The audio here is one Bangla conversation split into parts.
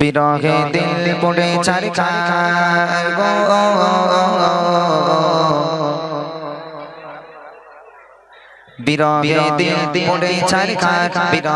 বিরহে দিল পড়ে ছারখার গো বিরহে দিল পড়ে ছারখার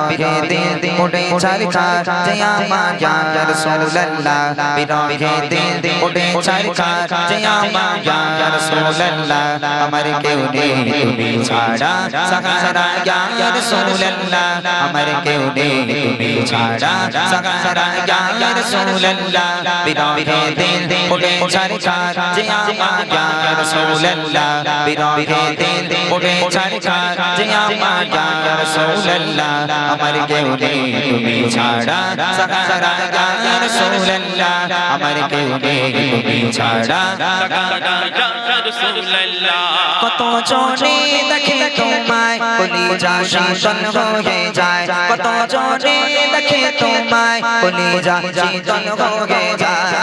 বিরহে দিল পড়ে ছারখার জয় আমার ইয়া রাসূলুল্লাহ বিরহে দিল পড়ে ছারখার জয় আমার ইয়া রাসূলুল্লাহ আমার কেউ নেই তুমি ছাড়া সাহারা ইয়া রাসূলুল্লাহ আমার কেউ নেই তুমি ছাড়া সাহারা ইয়া রাসূলুল্লাহ বিরহে দিল পড়ে ছারখার জয় আমার ইয়া রাসূলুল্লাহ বিরহে দিল পড়ে ছারখার জয় আমার ইয়া রাসূলুল্লাহ আমার কেউ নেই তুমি ছাড়া সাহারা ইয়া রাসূলুল্লাহ আমার কেউ নেই তুমি ছাড়া সাহারা ইয়া রাসূলুল্লাহ কত জনে দেখে তোমায় কলিজা শীতল হয়ে যায় কত জনে দেখে তোমায় কলিজা শীতল হয়ে যায়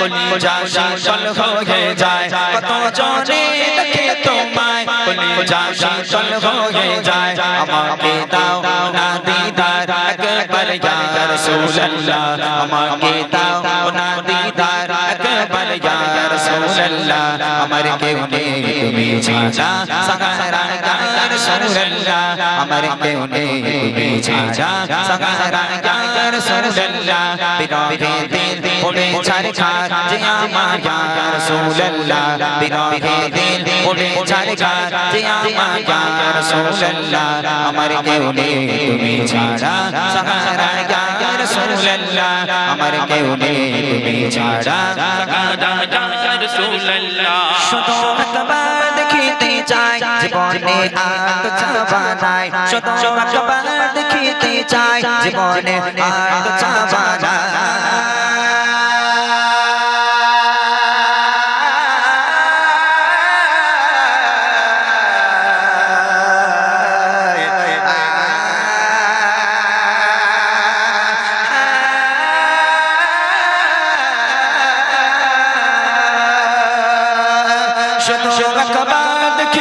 কলিজা শীতল হয়ে যায় কত জনে দেখে তোমায় কলিজা শীতল হয়ে যায় আমাকে দাও না দিদার একবার ইয়া রাসূলুল্লাহ আমাকে দাও না দিদার একবার ইয়া রাসূলুল্লাহ আমার কেউ নেই তুমি ছাড়া সাহারা ইয়া রাসূলুল্লাহ আমার কেউ নেই তুমি ছাড়া সাহারা ইয়া রাসূলুল্লাহ বিরহে দিল পড়ে ছারখার জয় আমার ইয়া রাসূলুল্লাহ বিরহে দিল পড়ে ছারখার জয় আমার ইয়া রাসূলুল্লাহ আমার কেউ নেই তুমি ছাড়া সাহারা ইয়া রাসূলুল্লাহ আমার কেউ নেই তুমি ছাড়া সাহারা ইয়া রাসূলুল্লাহ শুধু একবার দেখিতে চাই জীবনে আর তো চাওয়া নাই শুধু একবার দেখিতে চাই জীবনে আর তো চাওয়া নাই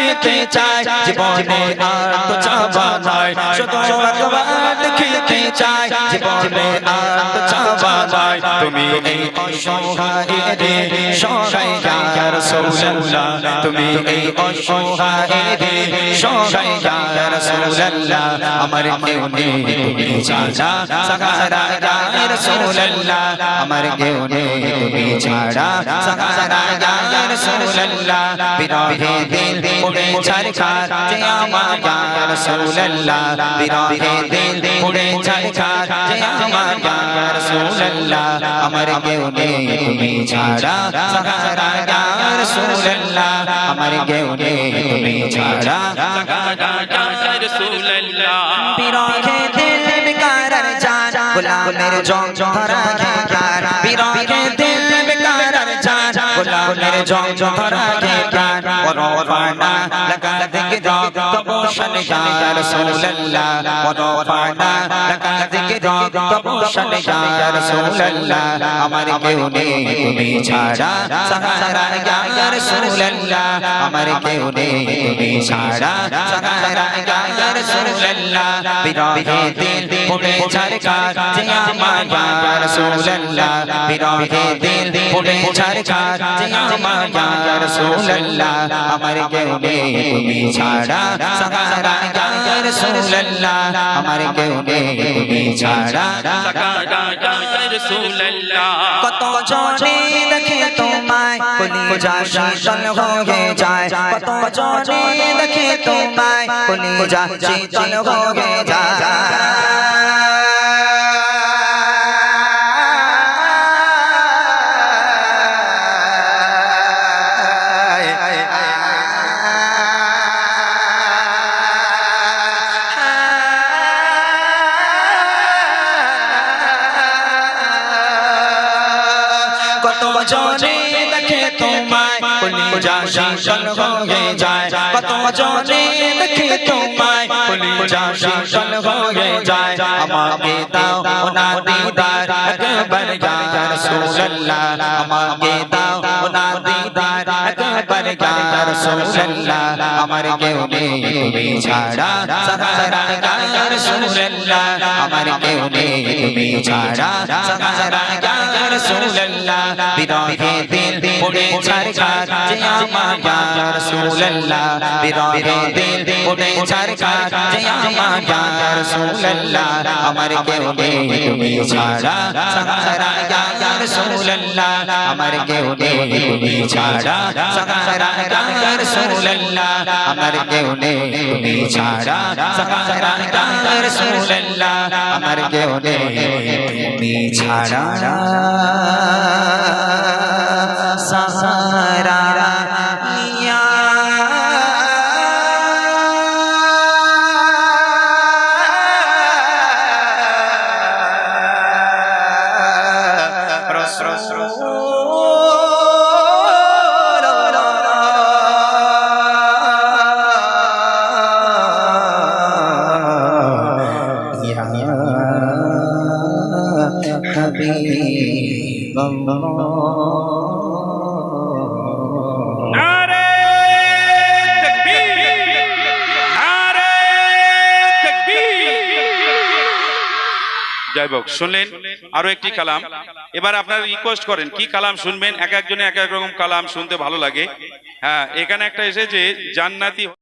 দেখতে চাই জীবনে আর তো চাওয়া নাই শুধু একবার দেখতে চাই জীবনে আর তো চাওয়া নাই তুমি এই অসহায়ের সহায় ইয়া রাসূলুল্লাহ তুমি এই অসহায়ের সহায় ইয়া রাসূলুল্লাহ আমার কেউ নেই তুমি ছাড়া সাহারা ইয়া রাসূলুল্লাহ আমার কেউ নেই তুমি ছাড়া সাহারা ইয়া রাসূলুল্লাহ বিরহে দিল পড়ে ছারখার জয় আমার ইয়া রাসূলুল্লাহ বিরহে দিল পড়ে ছারখার জয় আমার ইয়া রাসূলুল্লাহ আমার কেউ নেই তুমি ছাড়া সাহারা ইয়া রাসূলুল্লাহ আমার কেউ নেই তুমি ছাড়া সাহারা ইয়া রাসূলুল্লাহ বিরহে দিল বেকারার জান গোলামের জং ধরা প্রাণ বিরহে দিল বেকারার জান গোলামের জং ধরা প্রাণ পরপানা লাগা দিকে রব তবশন ইয়া রাসূলুল্লাহ পরপানা লাগা দিকে রব তবশন ইয়া রাসূলুল্লাহ আমার কেউ নেই তুমি ছাড়া সাহারা ইয়া রাসূলুল্লাহ আমার কেউ নেই তুমি ছাড়া সাহারা ইয়া রাসূলুল্লাহ বিরহে দিল পড়ে ছারখার জয় আমার ইয়া রাসূলুল্লাহ বিরহে দিল পড়ে ছারখার জয় আমার ইয়া রাসূলুল্লাহ আমার কেউ নেই তুমি ছাড়া সাহারা ইয়া রাসূলুল্লাহ আমার কেউ নেই তুমি ছাড়া সাহারা ইয়া রাসূলুল্লাহ কত জনে দেখে তোমায় কলিজা শীতল হয়ে যায় কত জনে দেখে তোমায় কলিজা শীতল হয়ে যায় কত জনে দেখে তোমায় কলিজা শীতল হয়ে যায় কত জনে দেখে তোমায় কলিজা শীতল হয়ে যায় আমাকে দাও না দিদার একবার ইয়া রাসূলুল্লাহ আমাকে দাও না দিদার একবার ইয়া রাসূলুল্লাহ আমার কেউ নেই তুমি ছাড়া সাহারা ইয়া রাসূলুল্লাহ আমার কেউ নেই তুমি ছাড়া সাহারা ইয়া রাসূলুল্লাহ বিরহে দিল পড়ে ছারখার যে আমার ইয়া রাসূলুল্লাহ বিরহে দিল পড়ে ছারখার যে আমার ইয়া রাসূলুল্লাহ আমার কেউ নেই তুমি ছাড়া সাহারা ইয়া রাসূলুল্লাহ আমার কেউ নেই তুমি ছাড়া সাহারা ইয়া রাসূলুল্লাহ আমার কেউ নেই তুমি ছাড়া সাহারা ইয়া রাসূলুল্লাহ আমার কেউ নেই তুমি ছাড়া সাহারা ইয়া নারে তাকবীর নারে তাকবীর জয় হোক। শুনলেন আরো একটি কালাম। এবার আপনারা রিকোয়েস্ট করেন কি কালাম শুনবেন, এক একজনে এক এক রকম কালাম শুনতে ভালো লাগে। হ্যাঁ, এখানে একটা এসেছে জান্নাতি।